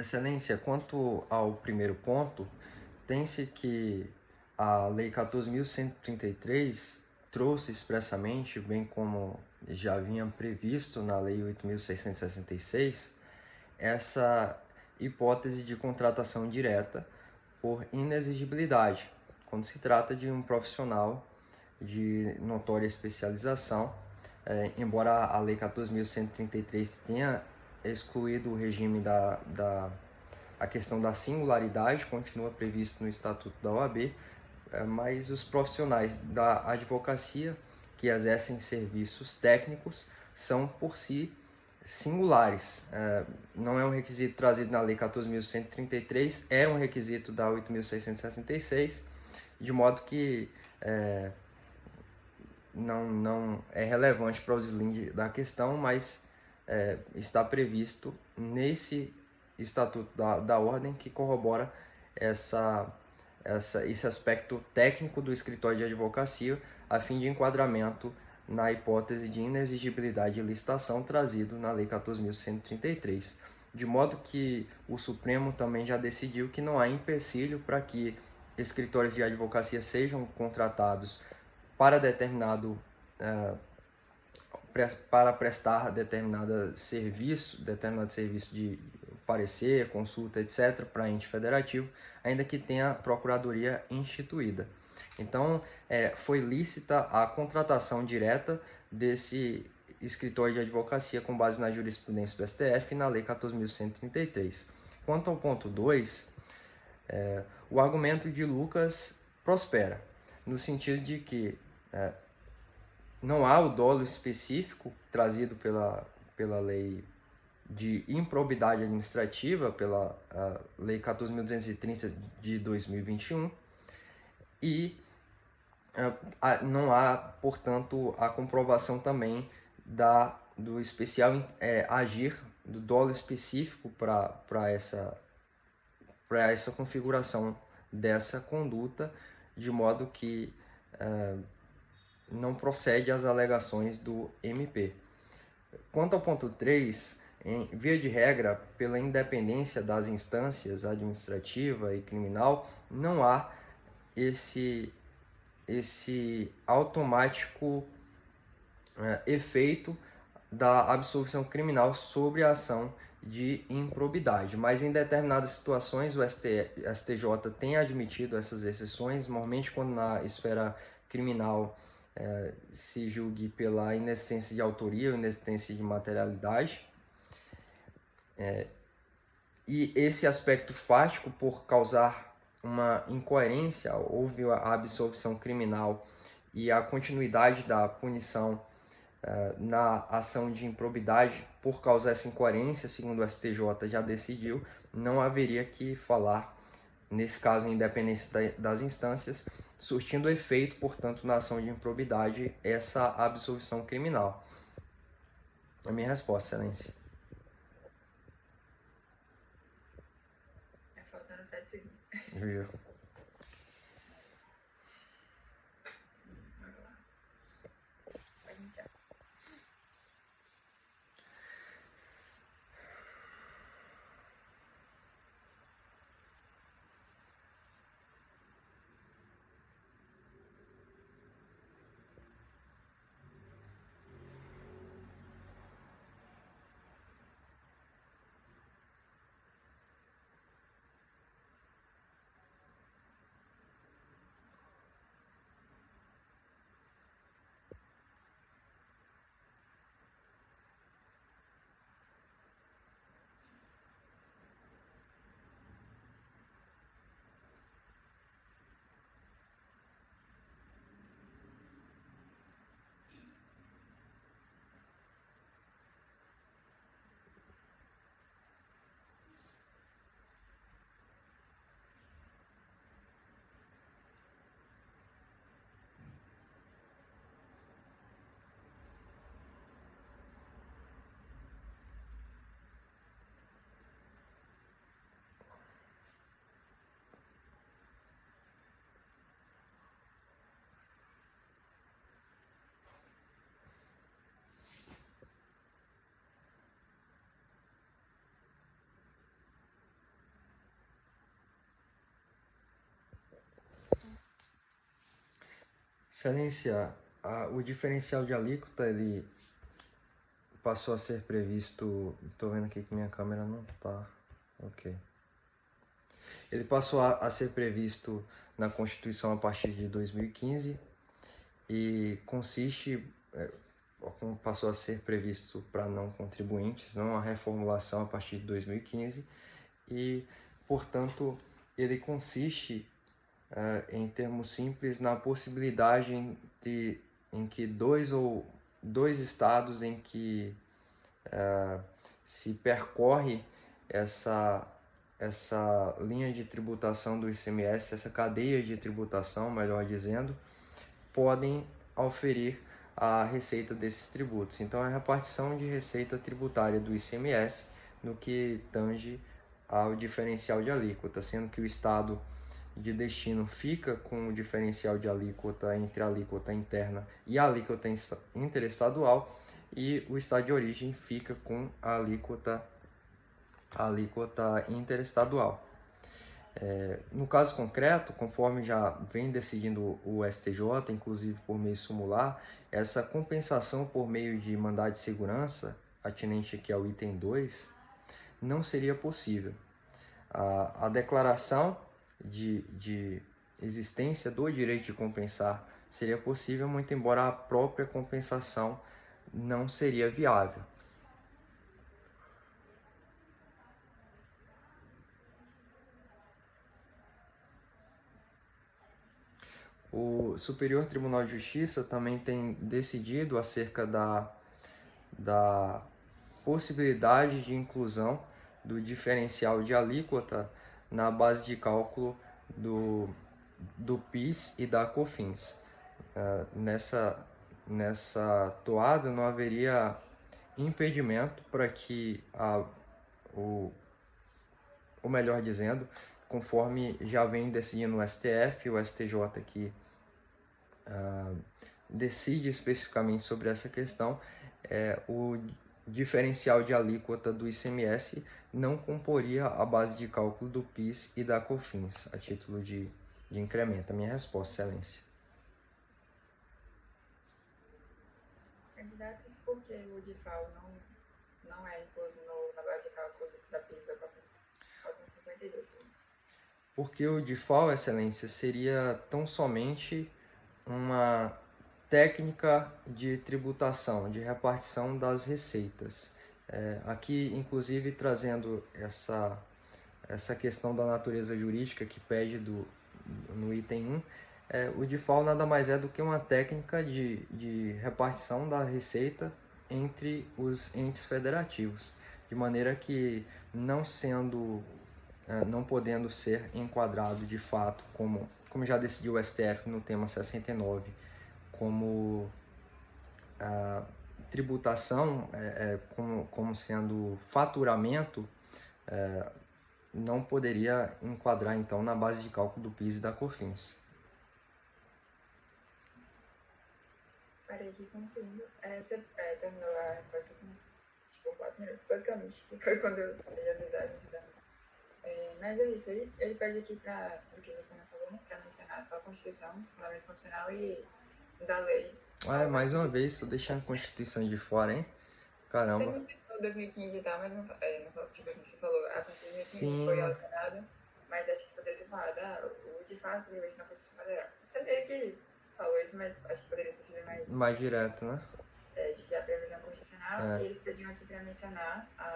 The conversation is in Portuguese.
Excelência, quanto ao primeiro ponto, tem-se que a Lei 14.133 trouxe expressamente, bem como já havia previsto na Lei 8.666, essa hipótese de contratação direta por inexigibilidade, quando se trata de um profissional de notória especialização, embora a Lei 14.133 tenha excluído o regime a questão da singularidade, continua previsto no Estatuto da OAB, mas os profissionais da advocacia que exercem serviços técnicos são, por si, singulares. Não é um requisito trazido na Lei 14.133, é um requisito da 8.666, de modo que não é relevante para o deslinde da questão, mas está previsto nesse Estatuto da Ordem que corrobora esse aspecto técnico do escritório de advocacia a fim de enquadramento na hipótese de inexigibilidade de licitação trazido na Lei 14.133. De modo que o Supremo também já decidiu que não há empecilho para que escritórios de advocacia sejam contratados para para prestar determinado serviço de parecer, consulta, etc., para ente federativo, ainda que tenha procuradoria instituída. Então, foi lícita a contratação direta desse escritório de advocacia com base na jurisprudência do STF e na Lei 14.133. Quanto ao ponto 2, o argumento de Lucas prospera, no sentido de que não há o dolo específico trazido pela lei de improbidade administrativa, pela Lei 14.230 de 2021, e não há, portanto, a comprovação também do especial agir, do dolo específico para essa configuração dessa conduta, de modo que não procede às alegações do MP. Quanto ao ponto 3, em via de regra, pela independência das instâncias administrativa e criminal, não há esse automático efeito da absolvição criminal sobre a ação de improbidade. Mas em determinadas situações o STJ tem admitido essas exceções, normalmente quando na esfera criminal se julgue pela inexistência de autoria ou inexistência de materialidade. E esse aspecto fático, por causar uma incoerência, houve a absolvição criminal e a continuidade da punição na ação de improbidade, por causa dessa incoerência, segundo o STJ já decidiu, não haveria que falar, nesse caso, em independência das instâncias, surtindo efeito, portanto, na ação de improbidade, essa absolvição criminal. A minha resposta, Excelência. Faltando 7 segundos. Viu? Bora lá. Pode iniciar. Excelência, o diferencial de alíquota ele passou a ser previsto. Estou vendo aqui que minha câmera não está. Ok. Ele passou a ser previsto na Constituição a partir de 2015 e consiste, passou a ser previsto para não contribuintes, não uma reformulação a partir de 2015 e, portanto, ele consiste, em termos simples, na possibilidade em que dois estados em que se percorre essa linha de tributação do ICMS, essa cadeia de tributação, melhor dizendo, podem oferir a receita desses tributos. Então, é a repartição de receita tributária do ICMS no que tange ao diferencial de alíquota, sendo que o estado de destino fica com o diferencial de alíquota entre a alíquota interna e a alíquota interestadual, e o estado de origem fica com a alíquota interestadual. No caso concreto, conforme já vem decidindo o STJ, inclusive por meio sumular, essa compensação por meio de mandado de segurança, atinente aqui ao item 2, não seria possível. A declaração de existência do direito de compensar seria possível, muito embora a própria compensação não seria viável. O Superior Tribunal de Justiça também tem decidido acerca da possibilidade de inclusão do diferencial de alíquota na base de cálculo do PIS e da COFINS. Nessa toada não haveria impedimento para que, ou melhor dizendo, conforme já vem decidindo o STF e o STJ que decide especificamente sobre essa questão, o diferencial de alíquota do ICMS não comporia a base de cálculo do PIS e da COFINS, a título de incremento. A minha resposta, Excelência. Candidato, por que o DIFAL não é incluso na base de cálculo da PIS e da COFINS? Faltam 52 segundos. Porque o DIFAL, Excelência, seria tão somente uma técnica de tributação, de repartição das receitas. Aqui, inclusive, trazendo essa questão da natureza jurídica que pede no item 1, o DIFAL nada mais é do que uma técnica de repartição da receita entre os entes federativos, de maneira que não podendo ser enquadrado de fato, como já decidiu o STF no tema 69, como tributação, como sendo faturamento, não poderia enquadrar então na base de cálculo do PIS e da COFINS. Parei aqui com um segundo. Você terminou a resposta com 4 minutos, basicamente, que foi quando eu dei a visagem. Mas é isso, ele pede aqui do que você me falou, né, para mencionar só a Constituição, Fundamento Constitucional e da lei. Mais uma vez, tô deixando a Constituição de fora, hein? Caramba. Você mencionou 2015 e tal, mas não tipo assim, você falou, a Constituição foi alterada, mas acho que você poderia ter falado, o de fato sobre isso na Constituição Federal. Você meio que falou isso, mas acho que poderia ter sido mais direto, né? De que a previsão constitucional, e eles pediam aqui para mencionar a